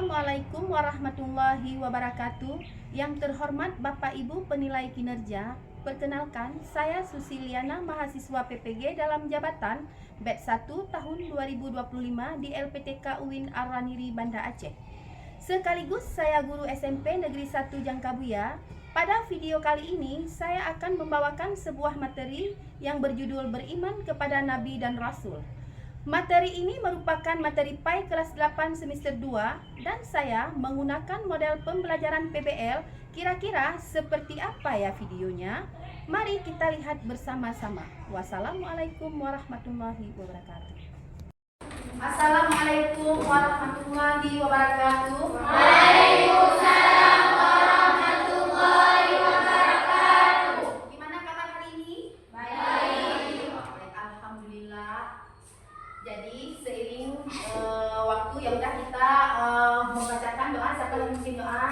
Assalamualaikum warahmatullahi wabarakatuh. Yang terhormat Bapak Ibu penilai kinerja, perkenalkan saya Susiliana, mahasiswa PPG dalam jabatan batch 1 tahun 2025 di LPTK UIN Ar-Raniri Banda Aceh. Sekaligus saya guru SMP Negeri 1 Jangkabuya. Pada video kali ini saya akan membawakan sebuah materi yang berjudul Beriman kepada Nabi dan Rasul. Materi ini merupakan materi PAI kelas 8 semester 2 dan saya menggunakan model pembelajaran PBL. Kira-kira seperti apa ya videonya? Mari kita lihat bersama-sama. Wassalamualaikum warahmatullahi wabarakatuh. Assalamualaikum warahmatullahi wabarakatuh. Waalaikumsalam warahmatullahi wabarakatuh. Gimana kabar hari ini? Baik. Baik, alhamdulillah. Jadi seiring waktu ya udah kita membacakan doa. Siapa yang mungkin doa?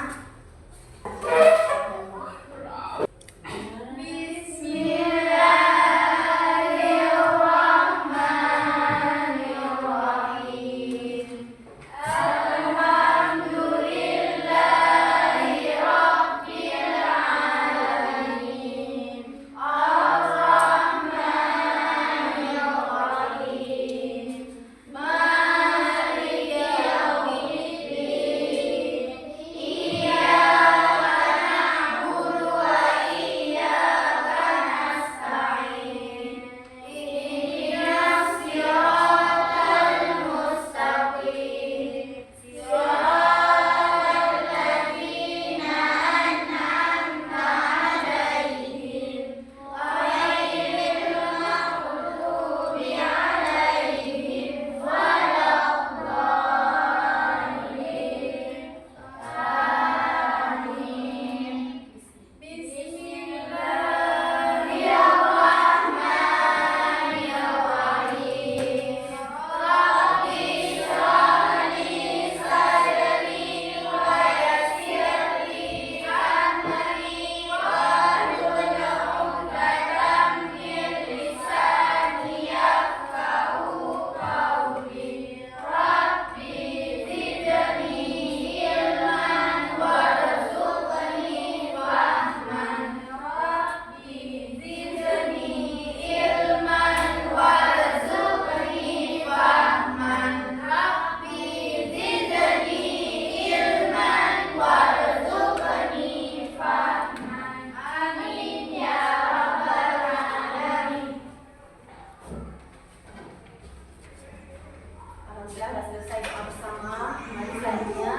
Sudah selesai doa bersama. Mari selanjutnya.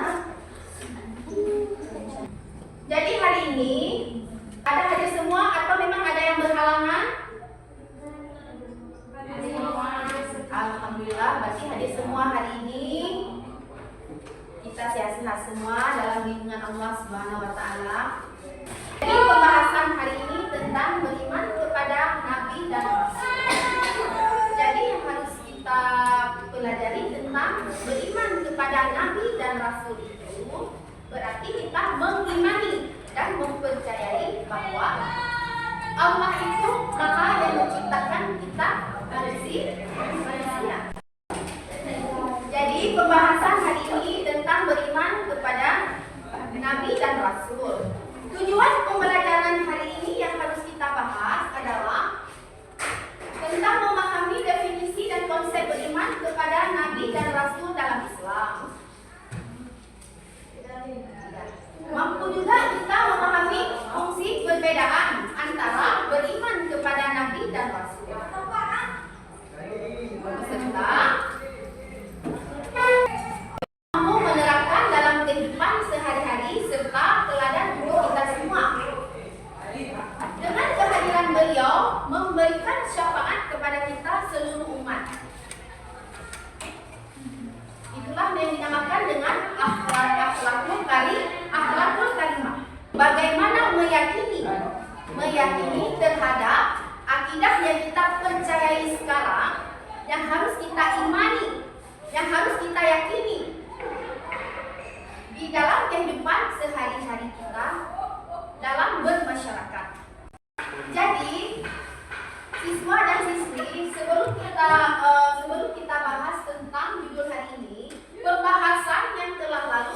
Jadi hari ini ada hadir semua atau memang ada yang berhalangan? Alhamdulillah, berarti hadir semua hari ini. Kita sehat-sehat semua dalam lindungan Allah Subhanahu wa taala. Jadi pembahasan hari ini tentang beriman kepada Nabi dan Rasul. Jadi yang harus kita pelajari tentang beriman kepada Nabi dan Rasul itu berarti kita mengimani dan mempercayai bahwa Allah itu Maha yang menciptakan kita manusia. Jadi pembahasan hari ini tentang beriman kepada Nabi dan Rasul. Tujuan pembelajaran hari ini yang harus kita bahas adalah tentang memahami definisi dan konsep beriman kepada Nabi dan Rasul dalam Islam. Mampu juga kita memahami fungsi perbedaan antara beriman kepada Nabi dan Rasul. Serta mampu menerapkan dalam kehidupan sehari-hari serta teladan untuk kita semua. Dengan kehadiran beliau memberikan syafaat kepada kita seluruh umat. Itulah yang dinamakan dengan akhlakul karimah. Bagaimana meyakini terhadap akidah yang kita percayai sekarang, yang harus kita imani, yang harus kita yakini di dalam kehidupan sehari-hari kita dalam bermasyarakat. Jadi siswa dan siswi, sebelum kita bahas tentang judul hari ini, pembahasan yang telah lalu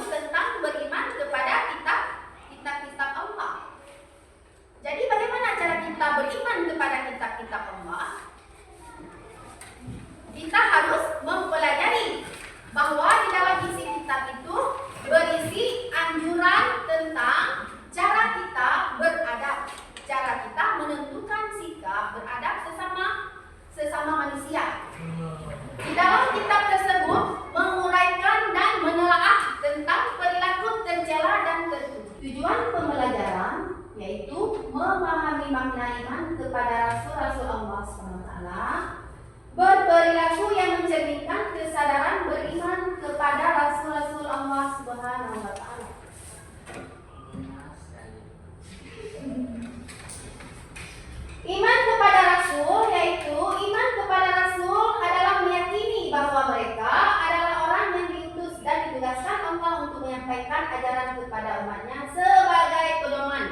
Ta'ala, berperilaku yang mencerminkan kesadaran beriman kepada Rasul-Rasul Allah Subhanahu wa Ta'ala. Iman kepada Rasul, yaitu iman kepada Rasul adalah meyakini bahwa mereka adalah orang yang diutus dan ditugaskan Allah untuk menyampaikan ajaran kepada umatnya sebagai pedoman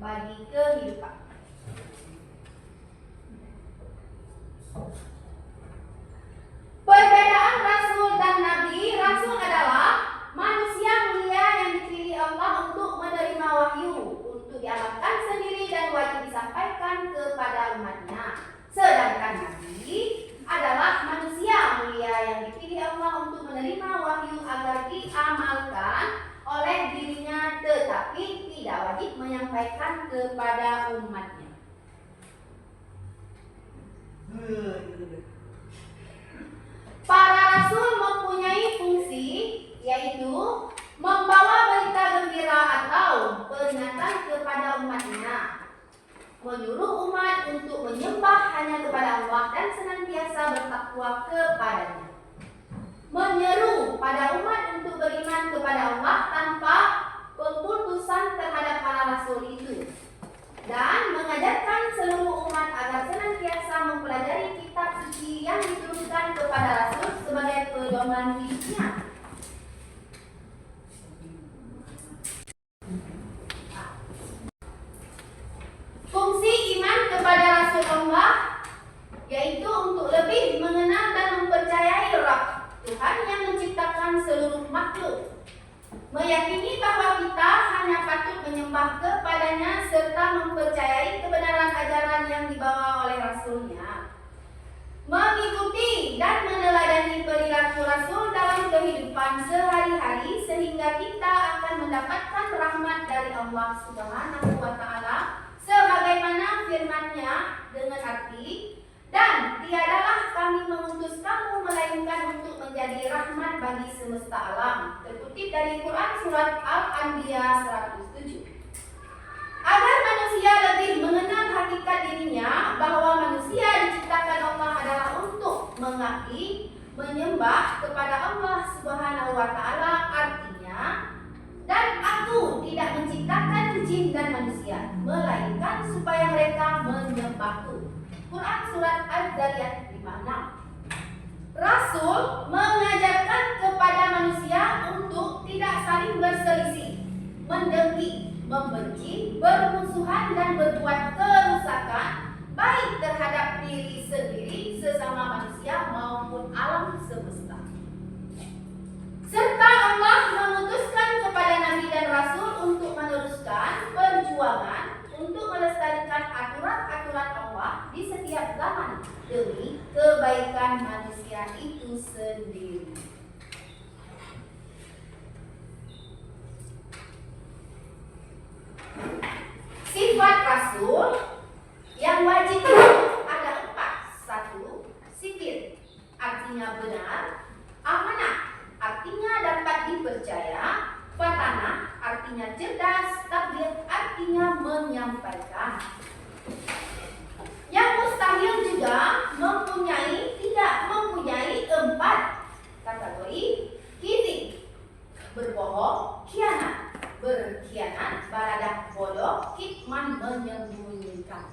bagi kehidupan. Perbedaan Rasul dan Nabi, Rasul adalah manusia mulia yang dipilih Allah untuk menerima wahyu, untuk diamalkan sendiri dan wajib disampaikan kepada umatnya. Sedangkan Nabi adalah manusia mulia yang dipilih Allah untuk menerima wahyu agar diamalkan oleh dirinya, tetapi tidak wajib menyampaikan kepada umatnya. Para rasul mempunyai fungsi, yaitu membawa berita gembira atau peringatan kepada umatnya, menyuruh umat untuk menyembah hanya kepada Allah dan senantiasa bertakwa kepadanya, menyeru pada umat untuk beriman kepada Allah tanpa keputusan terhadap para rasul itu, dan mengajarkan seluruh umat agar senantiasa mempelajari kitab suci yang diturunkan kepada rasul sebagai pedoman hidupnya. Fungsi iman kepada Rasul Allah yaitu untuk lebih mengenal dan mempercayai Rabb, Tuhan yang menciptakan seluruh makhluk, meyakini bahwa kita hanya patut menyembah kepadanya serta mempercayai kebenaran ajaran yang dibawa oleh Rasulnya, mengikuti dan meneladani perilaku Rasul dalam kehidupan sehari-hari sehingga kita akan mendapatkan rahmat dari Allah Subhanahu wa Ta'ala sebagaimana firman-Nya dengan arti, dan tiadalah kami mengutus kamu melainkan untuk menjadi rahmat bagi semesta alam, terkutip dari Quran surat Al-Anbiya 107. Agar manusia lebih mengenal hakikat dirinya bahwa manusia diciptakan Allah adalah untuk mengabdi, menyembah kepada Allah Subhanahu wa Ta'ala, artinya, dan aku tidak menciptakan jin dan manusia, melainkan supaya mereka menyembahku. Quran surat Al-Zariyat 56. Rasul mengajarkan kepada manusia untuk tidak saling berselisih, mendengki, membenci, bermusuhan dan berbuat kerusakan baik terhadap diri sendiri, sesama manusia maupun alam semesta. Serta Allah mengutuskan kepada Nabi dan Rasul untuk meneruskan perjuangan untuk melestarikan aturan-aturan Allah di setiap zaman demi kebaikan manusia itu sendiri. Sifat Rasul yang wajib ada 4. 1. Siddiq, artinya benar. Amanah, artinya dapat dipercaya. Fatanah, artinya cerdas. Tabligh, artinya menyampaikan. Yang mustahil juga tidak mempunyai 4 kategori: kizib, berbohong, khianat, berkhianat, baradah, bodoh, kitman, menyembunyikan.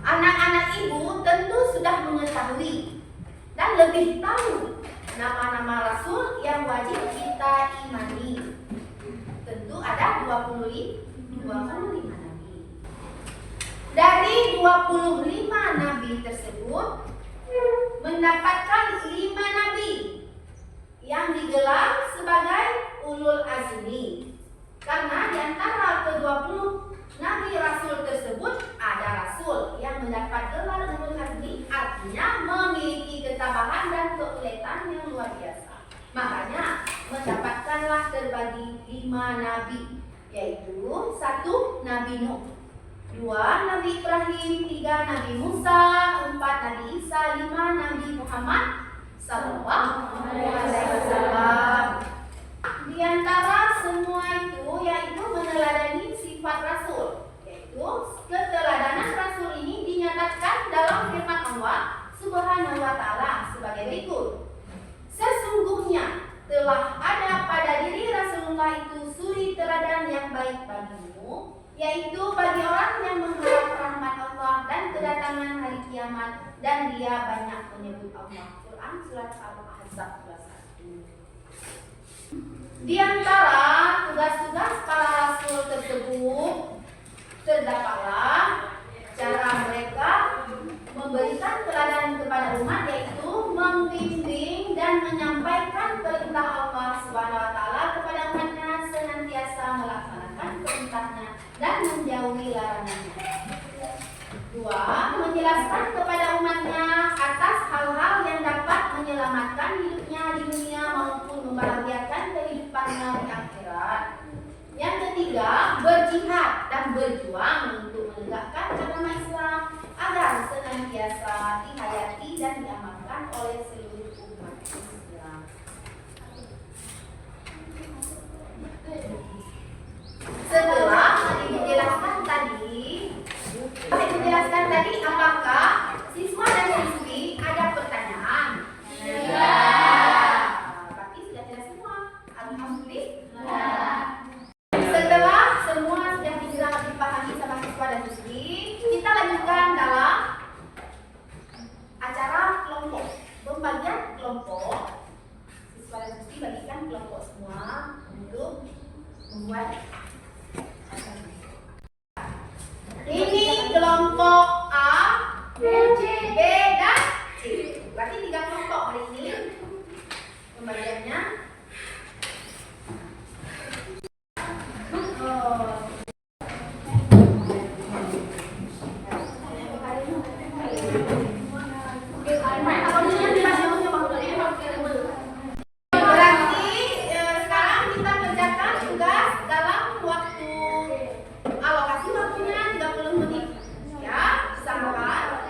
Anak-anak ibu tentu sudah mengetahui dan lebih tahu nama-nama Rasul yang wajib kita imani. Tentu ada 25 nabi. Dari 25 nabi tersebut mendapatkan 5 nabi yang digelar sebagai ulul azmi, karena di antara ke-20 nabi rasul tersebut ada rasul yang mendapat gelar ulul azmi, artinya memiliki ketabahan dan keuletan yang luar biasa. Makanya mendapatkanlah terbagi 5 nabi, yaitu 1. Nabi Nuh, 2. Nabi Ibrahim, 3. Nabi Musa, 4. Nabi Isa, 5. Nabi Muhammad Sallallahu Alaihi Wasallam. Di antara semua itu yaitu meneladani sifat Rasul, yaitu keteladanan Rasul yaitu bagi orang yang mengharap rahmat Allah dan kedatangan hari kiamat, dan dia banyak menyebut Allah. Quran surat Al-Ahzab 21. Di antara tugas-tugas para rasul tersebut terdapatlah cara mereka memberikan teladan kepada umat, yaitu membimbing dan menyampaikan perintah Allah SWT kepada umatnya, senantiasa melaksanakan perintahnya dan menjauhi larangannya. 2. Menjelaskan kepada umatnya atas hal-hal yang dapat menyelamatkan hidupnya di dunia maupun membahagiakan kehidupannya di akhirat. Yang ketiga, berjihad dan berjuang untuk menegakkan agama Islam agar senantiasa dihayati dan diamalkan oleh seluruh umat Islam. Setelah dijelaskan tadi, apakah siswa dan siswi ada pertanyaan? Ya. Berarti sudah jelas semua. Alhamdulillah. Setelah semua sudah bisa dipahami sama siswa dan siswi, kita lanjutkan dalam acara kelompok. Pembagian kelompok, siswa dan siswi bagikan kelompok semua untuk membuat. Ini kelompok A, B, dan C. Berarti 3 kelompok hari ini pembagiannya. Berarti sekarang kita kerjakan tugas dalam waktu alokasi waktunya 30 menit. Ya, samakan.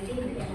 Bismillah.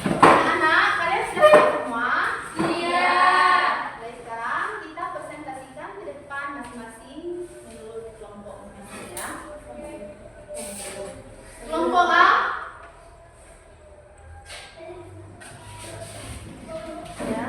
Anak-anak, kalian sudah siap semua? Siap. Baik, sekarang kita presentasikan ke depan masing-masing menurut kelompok masing-masing ya. Kelompok A. Ya.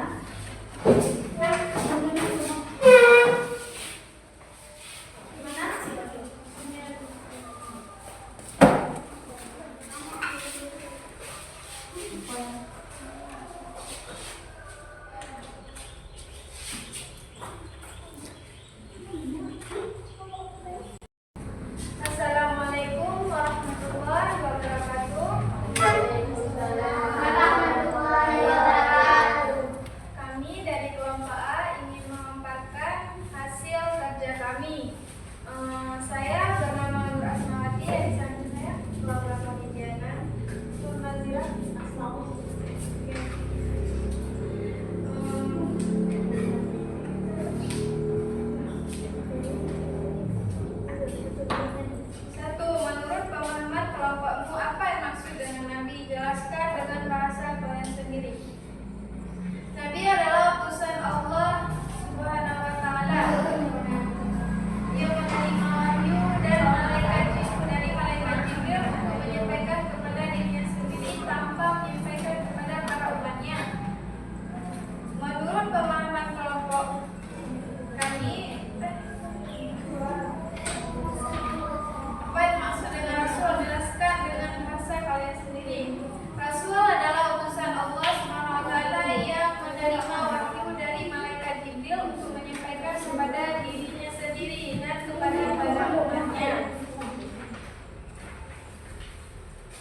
umatnya.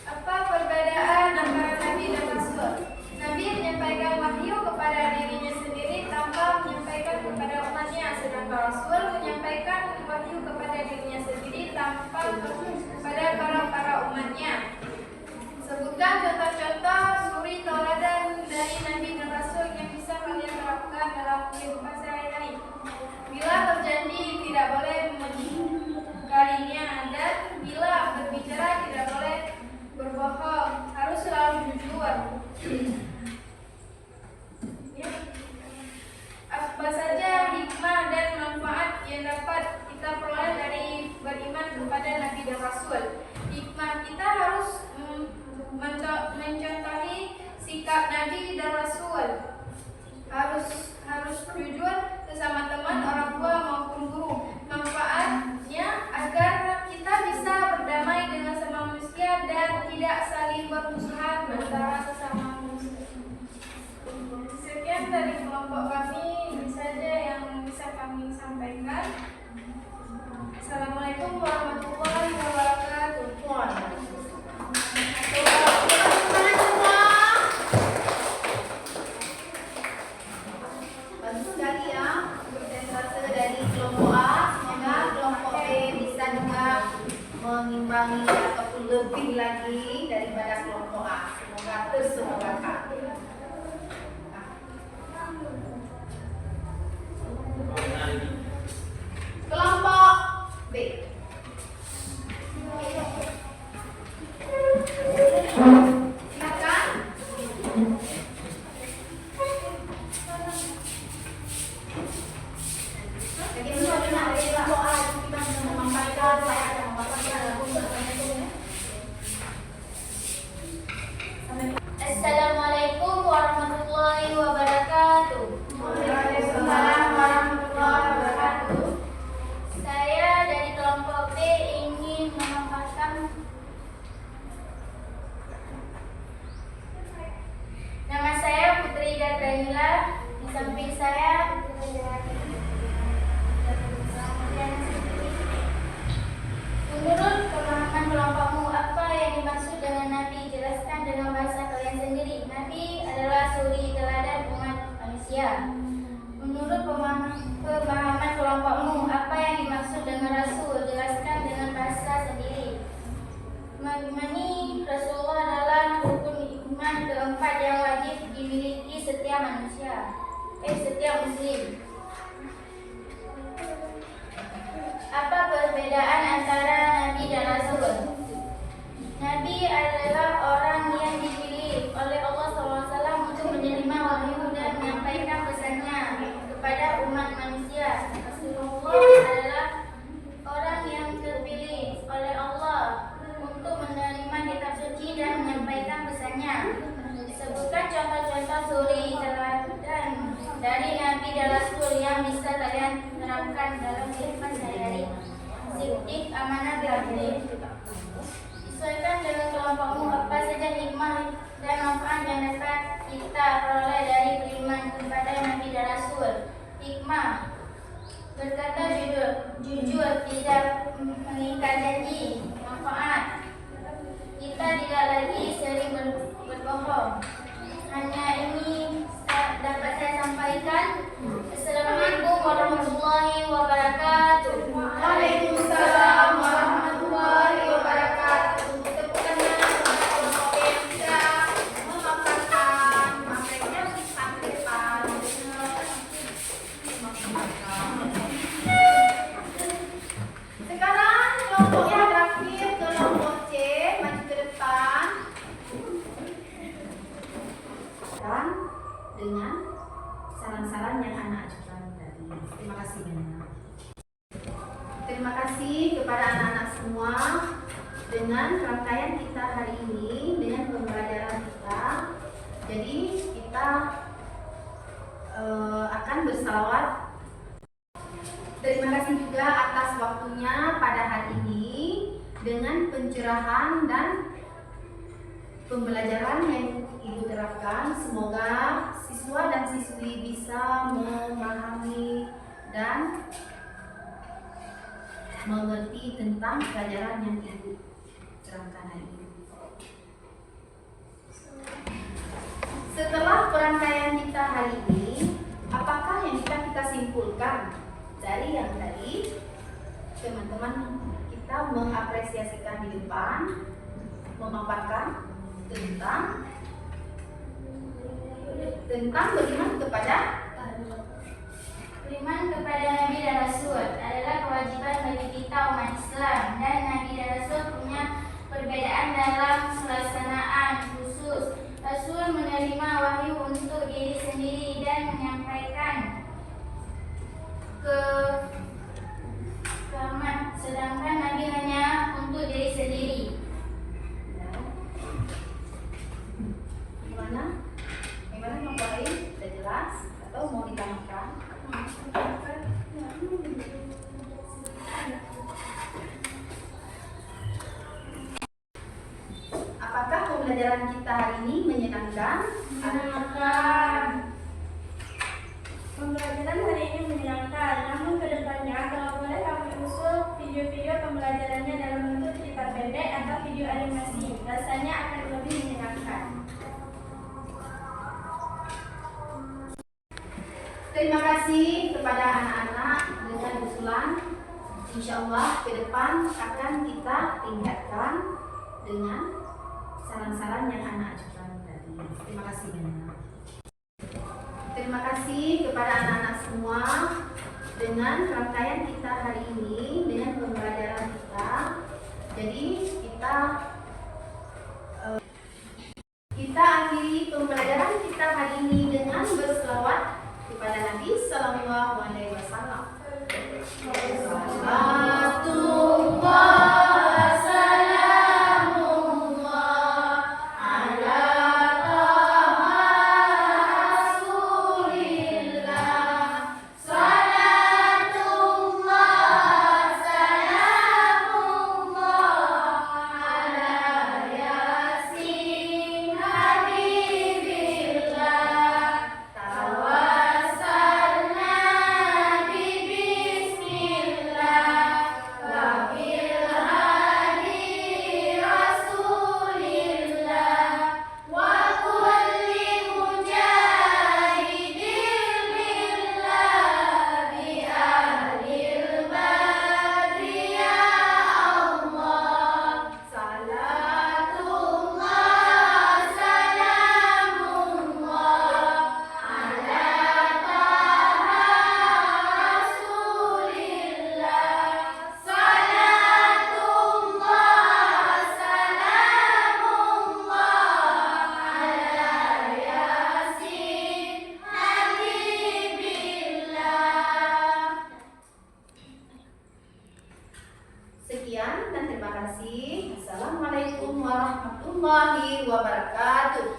Apa perbedaan antara Nabi dan Rasul? Nabi menyampaikan wahyu kepada dirinya sendiri tanpa menyampaikan kepada umatnya, sedangkan Rasul menyampaikan wahyu kepada dirinya sendiri tanpa kepada para umatnya. Sebutkan contoh-contoh suri tauladan dari Nabi dan Rasul yang bisa kalian terapkan dalam kehidupan sehari-hari. Bila terjadi tidak boleh mengingkarinya, dan bila berbicara tidak boleh berbohong, harus selalu jujur. Apa saja hikmah dan manfaat yang dapat kita peroleh dari beriman kepada Nabi dan Rasul? Hikmah, kita harus mencontohi sikap Nabi dan Rasul. Harus jujur sesama teman, orang tua maupun guru. Manfaatnya agar kita bisa berdamai dengan sesama manusia dan tidak saling bermusuhan antara sesama manusia. Sekian dari kelompok kami, ini saja yang bisa kami sampaikan. Assalamualaikum warahmatullahi wabarakatuh. Bagus sekali ya persentase dari kelompok A. Semoga kelompok B bisa juga mengimbangi ataupun lebih lagi daripada kelompok A. Semoga tersemogakan. Kelompok B. Silakan. Jadi bagaimana dari kelompok A kita memaparkan saya akan memaparkan Assalamualaikum warahmatullahi wabarakatuh. Waalaikumsalam warahmatullahi wabarakatuh. Saya dari kelompok B ingin memaparkan. Nama saya Putri Datranila. Di samping saya menurut pemahaman kelompokmu, apa yang dimaksud dengan Nabi? Jelaskan dengan bahasa kalian sendiri. Nabi adalah suri teladan umat manusia. Menurut pemahaman kelompokmu, apa yang dimaksud dengan Rasul? Jelaskan dengan bahasa sendiri. Mengimani Rasulullah adalah rukun iman keempat yang wajib dimiliki setiap manusia, setiap muslim. Apa perbedaan antara Nabi dan Rasul? Nabi adalah orang yang dipilih oleh Allah SAW untuk menerima wahyu dan menyampaikan pesannya kepada umat manusia. Rasulullah adalah orang yang terpilih oleh Allah untuk menerima kitab suci dan menyampaikan pesannya. Sebutkan contoh-contoh suri teladan dari Nabi dan Rasul yang bisa kalian terapkan dalam kehidupan sehari-hari. Siddiq, amanah, beradil. Sesuaikan dengan kelompokmu, apa saja hikmah dan manfaat yang dapat kita peroleh dari beriman kepada Nabi dan Rasul. Hikmah, berkata jujur, tidak mengikat janji. Manfaat, kita tidak lagi sering berbohong. Hanya ini dapat saya sampaikan. Assalamualaikum warahmatullahi wabarakatuh. Waalaikumsalam warahmatullahi wabarakatuh. Tepukannya kepada kelompok yang bisa memaparkan materinya di depan. Sekarang kelompok yang terakhir, kelompok C, maju ke depan. Dan dengan saran-saran yang anak ajukan tadi. Terima kasih banyak. Terima kasih kepada anak-anak semua. Dengan rangkaian kita hari ini, dengan pembelajaran kita, jadi kita akan bersalawat. Terima kasih juga atas waktunya pada hari ini dengan pencerahan dan pembelajaran yang Ibu terapkan. Semoga siswa dan siswi bisa memahami dan mengerti tentang pelajaran yang Ibu terangkan hari ini. Setelah perangkaian kita hari ini, apakah yang bisa kita simpulkan dari yang tadi? Teman-teman, kita mengapresiasikan di depan, memaparkan tentang beriman kepada Nabi dan Rasul adalah kewajiban bagi kita umat Islam, dan Nabi dan Rasul punya perbedaan dalam pelaksanaan khusus. Rasul menerima wahyu untuk diri sendiri dan menyampaikan ke umat, sedangkan Nabi hanya untuk diri sendiri. Gimana Bang Farid? Sudah jelas atau mau ditambahkan? Apakah pembelajaran kita hari ini menyenangkan? Pembelajaran hari ini menyenangkan, namun kedepannya kalau boleh kami usul video-video pembelajarannya dalam bentuk cerita pendek atau video animasi, rasanya akan lebih menyenangkan. Terima kasih kepada anak-anak dengan usulan. Insya Allah ke depan akan kita tingkatkan dengan saran-saran yang anak ajukan tadi. Terima kasih banyak. Terima kasih kepada anak-anak semua. Dengan rangkaian kita hari ini, dengan pembelajaran kita, jadi kita akhiri pembelajaran kita hari ini dengan berselawat kepada Nabi Sallallahu Alaihi Wasallam. Sekian dan terima kasih. Assalamualaikum warahmatullahi wabarakatuh.